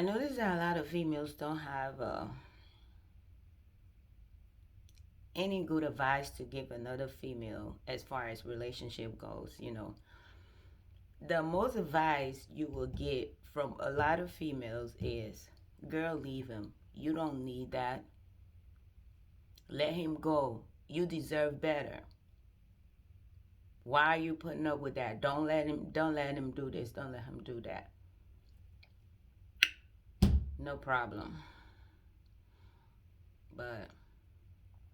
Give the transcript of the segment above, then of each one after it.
I notice that a lot of females don't have any good advice to give another female as far as relationship goes. The most advice you will get from a lot of females is, girl, leave him. You don't need that. Let him go. You deserve better. Why are you putting up with that? Don't let him do this. Don't let him do that. No problem. But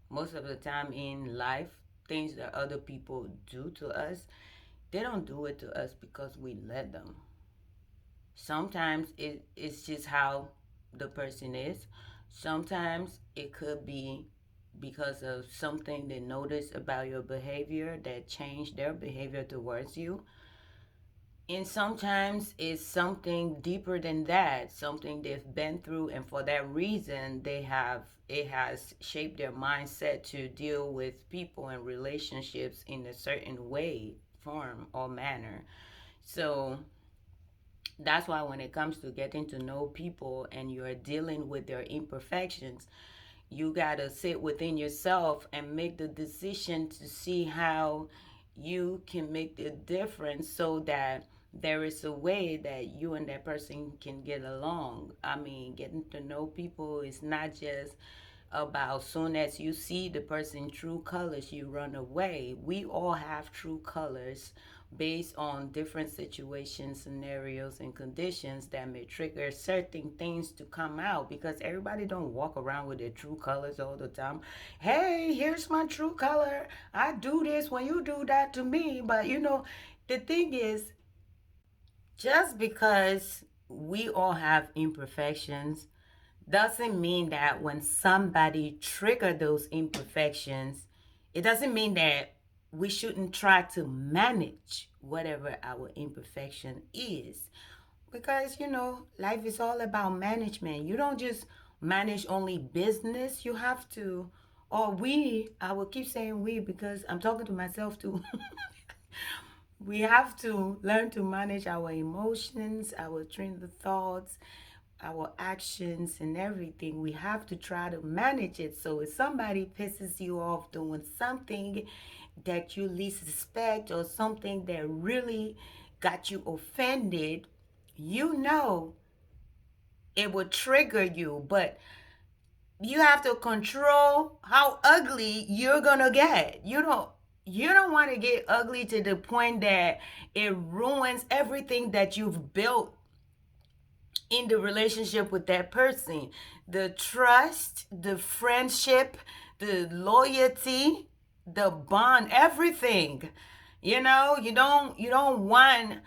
most of the time in life, things that other people do to us, they don't do it to us because we let them. Sometimes it's just how the person is. Sometimes it could be because of something they notice about your behavior that changed their behavior towards you. And sometimes it's something deeper than that, something they've been through, and for that reason, it has shaped their mindset to deal with people and relationships in a certain way, form, or manner. So that's why when it comes to getting to know people and you're dealing with their imperfections, you got to sit within yourself and make the decision to see how you can make the difference so that there is a way that you and that person can get along. I mean, getting to know people is not just about soon as you see the person true colors you run away. We all have true colors based on different situations, scenarios, and conditions that may trigger certain things to come out, because everybody don't walk around with their true colors all the time. Hey, here's my true color. I do this when you do that to me. But the thing is, just because we all have imperfections doesn't mean that when somebody trigger those imperfections, it doesn't mean that we shouldn't try to manage whatever our imperfection is. Because life is all about management. You don't just manage only business. You have to, or we, I will keep saying we because I'm talking to myself too. We have to learn to manage our emotions, our train of thoughts, our actions, and everything. We have to try to manage it. So if somebody pisses you off doing something that you least expect, or something that really got you offended, you know it will trigger you. But you have to control how ugly you're gonna get. You don't want to get ugly to the point that it ruins everything that you've built in the relationship with that person. The trust, the friendship, the loyalty, the bond, everything. You don't want,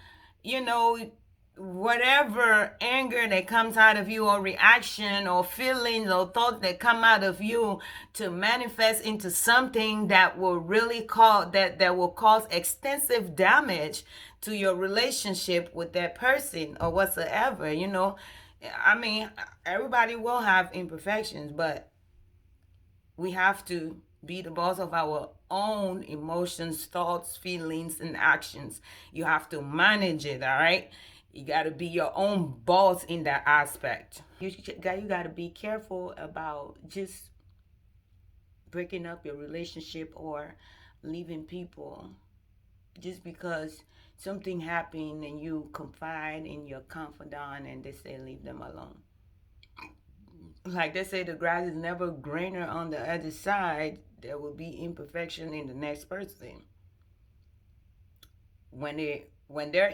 you know, whatever anger that comes out of you, or reaction or feelings or thoughts that come out of you, to manifest into something that will really cause extensive damage to your relationship with that person or whatsoever. I mean, everybody will have imperfections, but we have to be the boss of our own emotions, thoughts, feelings, and actions. You have to manage it, all right? You got to be your own boss in that aspect. You got to be careful about just breaking up your relationship or leaving people just because something happened and you confide in your confidant and they say leave them alone. Like they say, the grass is never greener on the other side. There will be imperfection in the next person. When their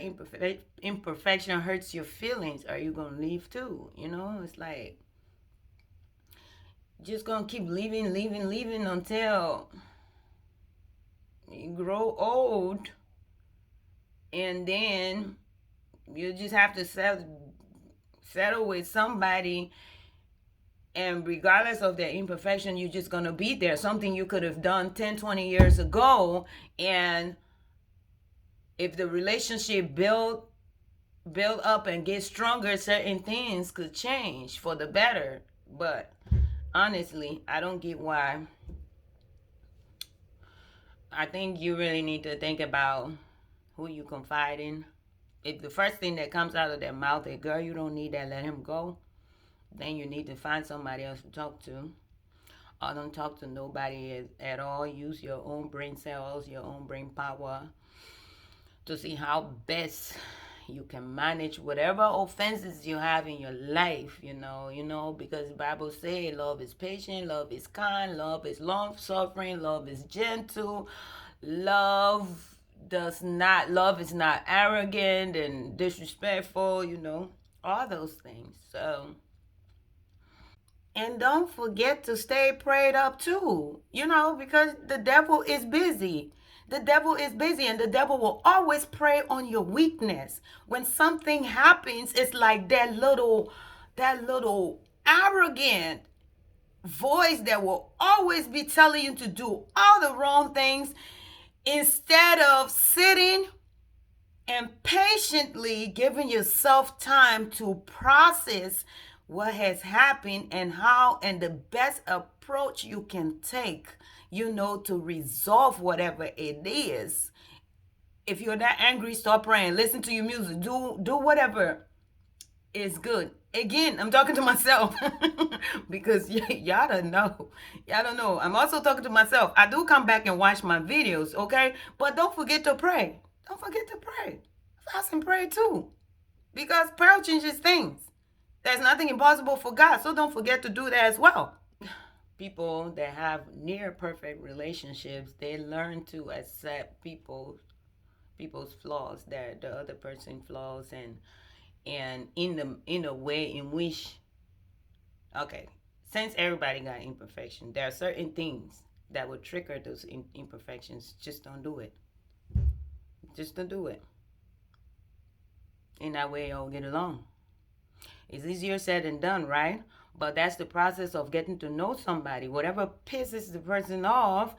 imperfection hurts your feelings, are you gonna leave too? It's like just gonna keep leaving, leaving, leaving until you grow old, and then you just have to settle with somebody, and regardless of their imperfection, you're just going to be there, something you could have done 10, 20 years ago. And if the relationship build up and get stronger, certain things could change for the better. But honestly, I don't get why. I think you really need to think about who you confide in, If the first thing that comes out of their mouth is, girl, you don't need that, let him go, then you need to find somebody else to talk to. Or don't talk to nobody at all. Use your own brain cells, your own brain power to see how best you can manage whatever offenses you have in your life, because the Bible says love is patient, love is kind, love is long suffering, love is gentle, love love is not arrogant and disrespectful, all those things. So, and don't forget to stay prayed up too, because the devil is busy. The devil is busy, and the devil will always prey on your weakness. When something happens, it's like that little arrogant voice that will always be telling you to do all the wrong things instead of sitting and patiently giving yourself time to process what has happened and the best approach you can take, to resolve whatever it is. If you're that angry, stop praying, listen to your music, do whatever is good. Again, I'm talking to myself because y'all don't know. Y'all don't know. I'm also talking to myself. I do come back and watch my videos, okay? But don't forget to pray. Don't forget to pray. Fast and pray too. Because prayer changes things. There's nothing impossible for God. So don't forget to do that as well. People that have near perfect relationships, they learn to accept people's flaws, that the other person flaws, and in a way in which, okay, since everybody got imperfection, there are certain things that will trigger those imperfections. Just don't do it. Just don't do it. In that way, you'll get along. It's easier said than done, right? But that's the process of getting to know somebody. Whatever pisses the person off,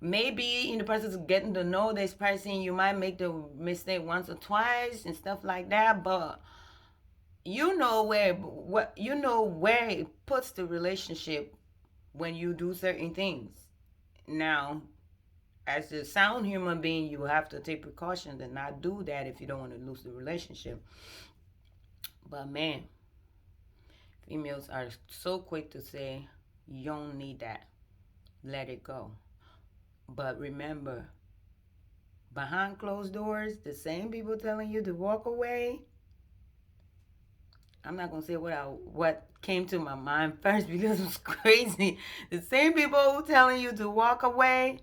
maybe in the process of getting to know this person, you might make the mistake once or twice and stuff like that. But you know where it puts the relationship when you do certain things. Now, as a sound human being, you have to take precautions and not do that if you don't want to lose the relationship. But man, females are so quick to say, you don't need that. Let it go. But remember, behind closed doors, the same people telling you to walk away. I'm not gonna say what came to my mind first because it was crazy. The same people who telling you to walk away,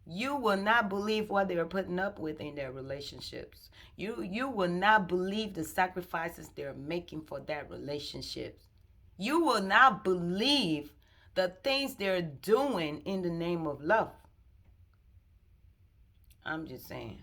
you will not believe what they are putting up with in their relationships. You will not believe the sacrifices they're making for that relationship. You will not believe the things they're doing in the name of love. I'm just saying.